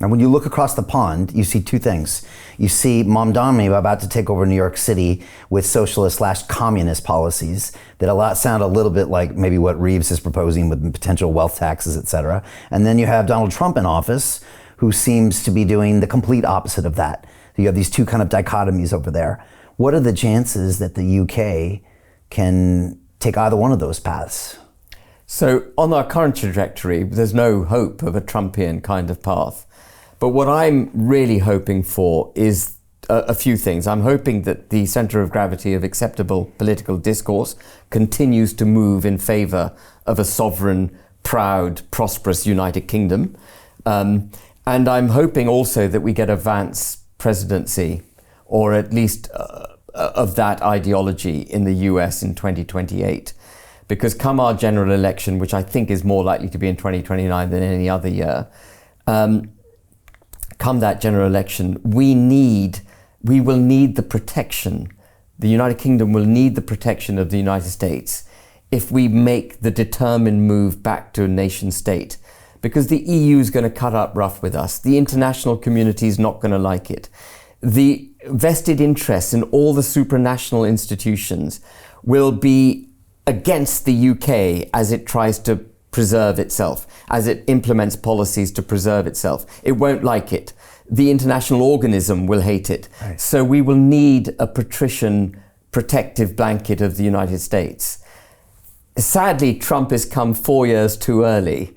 And when you look across the pond, you see two things. You see Mamdani about to take over New York City with socialist/communist policies that sound a little bit like maybe what Reeves is proposing with potential wealth taxes, et cetera. And then you have Donald Trump in office, who seems to be doing the complete opposite of that. You have these two kind of dichotomies over there. What are the chances that the UK can take either one of those paths? So on our current trajectory, there's no hope of a Trumpian kind of path. But what I'm really hoping for is a few things. I'm hoping that the center of gravity of acceptable political discourse continues to move in favor of a sovereign, proud, prosperous United Kingdom. And I'm hoping also that we get a Vance presidency, or at least of that ideology in the US in 2028. Because come our general election, which I think is more likely to be in 2029 than any other year, come that general election, we will need the protection. The United Kingdom will need the protection of the United States if we make the determined move back to a nation state. Because the EU is going to cut up rough with us. The international community is not going to like it. The vested interests in all the supranational institutions will be against the UK as it tries to preserve itself, as it implements policies to preserve itself. It won't like it. The international organism will hate it. Right. So we will need a patrician protective blanket of the United States. Sadly, Trump has come 4 years too early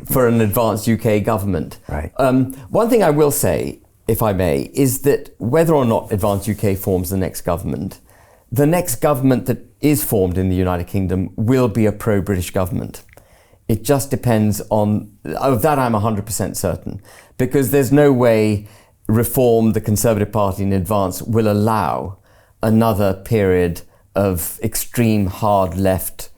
for an advanced UK government. Right. One thing I will say, if I may, is that whether or not advanced UK forms the next government that is formed in the United Kingdom will be a pro-British government. It just depends on, of that I'm 100% certain, because there's no way Reform, the Conservative Party in advance, will allow another period of extreme hard left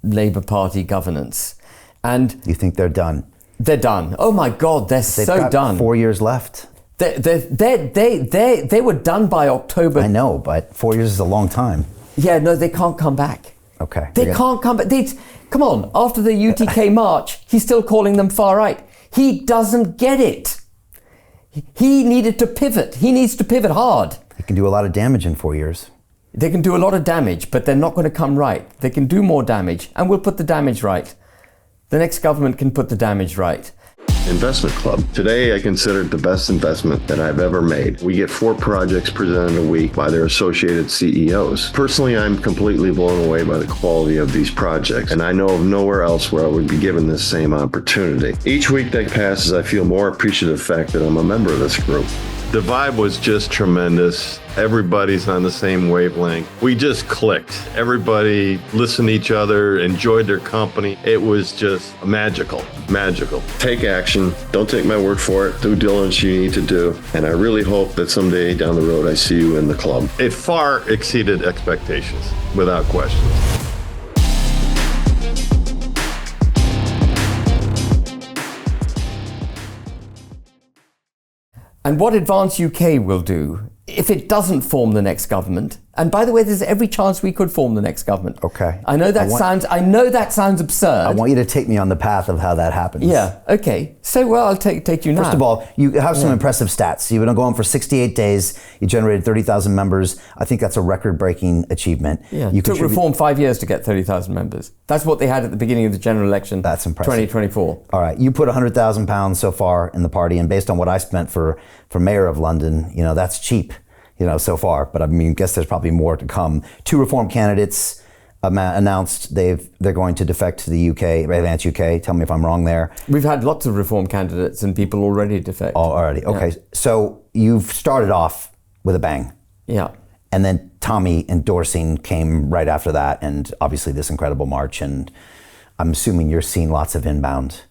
Labour Party governance. And you think they're done? They're done. Oh my God, they've so got done. 4 years left. They were done by October. I know, but 4 years is a long time. Yeah, no, they can't come back. Okay. They can't come back. Come on, after the UTK march, he's still calling them far right. He doesn't get it. He needed to pivot. He needs to pivot hard. He can do a lot of damage in 4 years. They can do a lot of damage, but they're not going to come right. They can do more damage, and we'll put the damage right. The next government can put the damage right. Investment Club. Today, I consider it the best investment that I've ever made. We get 4 projects presented a week by their associated CEOs. Personally, I'm completely blown away by the quality of these projects, and I know of nowhere else where I would be given this same opportunity. Each week that passes, I feel more appreciative of the fact that I'm a member of this group. The vibe was just tremendous. Everybody's on the same wavelength. We just clicked. Everybody listened to each other, enjoyed their company. It was just magical, magical. Take action. Don't take my word for it. Due diligence you need to do. And I really hope that someday down the road I see you in the club. It far exceeded expectations, without question. And what Advance UK will do, if it doesn't form the next government, and by the way, there's every chance we could form the next government. Okay. I know that sounds absurd. I want you to take me on the path of how that happens. Yeah, okay. So, well, I'll take you now. First of all, you have some impressive stats. You've been going for 68 days. You generated 30,000 members. I think that's a record-breaking achievement. Yeah, it took Reform 5 years to get 30,000 members. That's what they had at the beginning of the general election. That's impressive. 2024. All right, you put £100,000 so far in the party, and based on what I spent for mayor of London, that's cheap. So far, but I guess there's probably more to come. 2 Reform candidates announced they're going to defect to the UK, Advance UK. Tell me if I'm wrong there. We've had lots of Reform candidates and people already defect. Already, okay. Yeah. So you've started off with a bang. Yeah. And then Tommy endorsing came right after that, and obviously this incredible march, and I'm assuming you're seeing lots of inbound.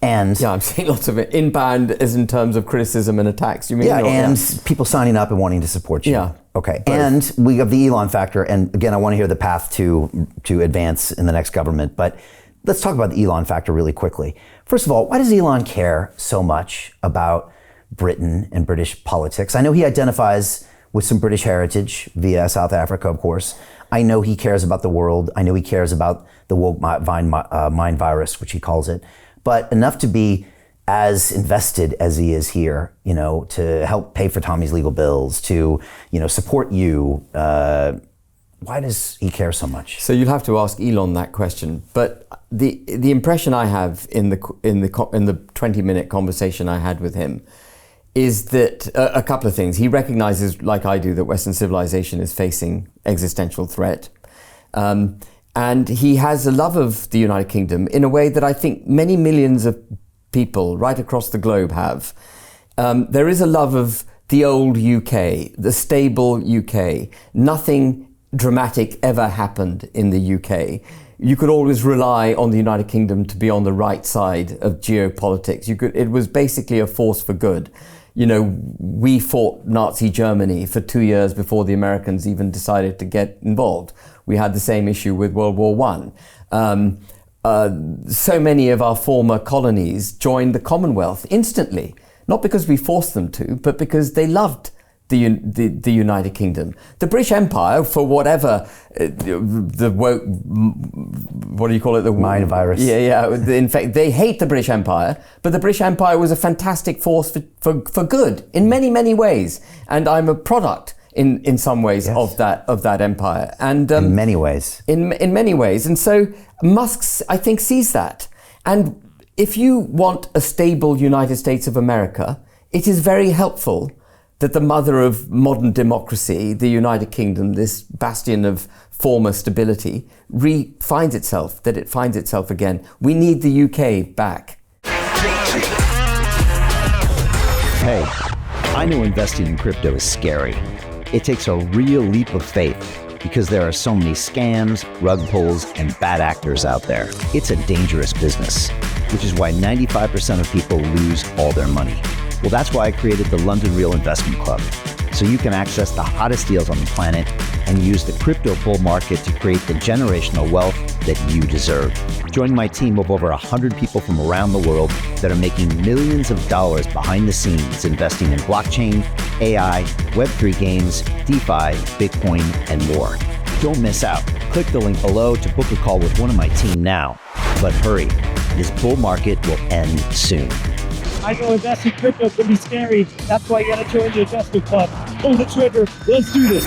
And yeah, I'm seeing lots of it. Inbound as in terms of criticism and attacks, you mean? Yeah, and people signing up and wanting to support you. Yeah. Okay, and we have the Elon factor, and again, I want to hear the path to advance in the next government, but let's talk about the Elon factor really quickly. First of all, why does Elon care so much about Britain and British politics? I know he identifies with some British heritage via South Africa, of course. I know he cares about the world. I know he cares about the woke mind virus, which he calls it. But enough to be as invested as he is here, to help pay for Tommy's legal bills, to, support you, why does he care so much? So you'll have to ask Elon that question. But the impression I have in the 20-minute conversation I had with him is that a couple of things. He recognizes, like I do, that Western civilization is facing existential threat. And he has a love of the United Kingdom in a way that I think many millions of people right across the globe have. There is a love of the old UK, the stable UK. Nothing dramatic ever happened in the UK. You could always rely on the United Kingdom to be on the right side of geopolitics. It was basically a force for good. We fought Nazi Germany for 2 years before the Americans even decided to get involved. We had the same issue with World War I. So many of our former colonies joined the Commonwealth instantly, not because we forced them to, but because they loved the United Kingdom. The British Empire, for whatever the woke, what do you call it? The mind virus. Yeah. In fact, they hate the British Empire, but the British Empire was a fantastic force for good in many, many ways. And I'm a product in some ways of that empire. And in many ways. In many ways. And so Musk, I think, sees that. And if you want a stable United States of America, it is very helpful that the mother of modern democracy, the United Kingdom, this bastion of former stability, finds itself again. We need the UK back. Hey, I know investing in crypto is scary. It takes a real leap of faith because there are so many scams, rug pulls, and bad actors out there. It's a dangerous business, which is why 95% of people lose all their money. Well, that's why I created the London Real Investment Club, so you can access the hottest deals on the planet and use the crypto bull market to create the generational wealth that you deserve. Join my team of over 100 people from around the world that are making millions of dollars behind the scenes investing in blockchain, AI, Web3 games, DeFi, Bitcoin, and more. Don't miss out. Click the link below to book a call with one of my team now. But hurry, this bull market will end soon. I know investing crypto can be scary. That's why you gotta join the investment club. Pull the trigger. Let's do this.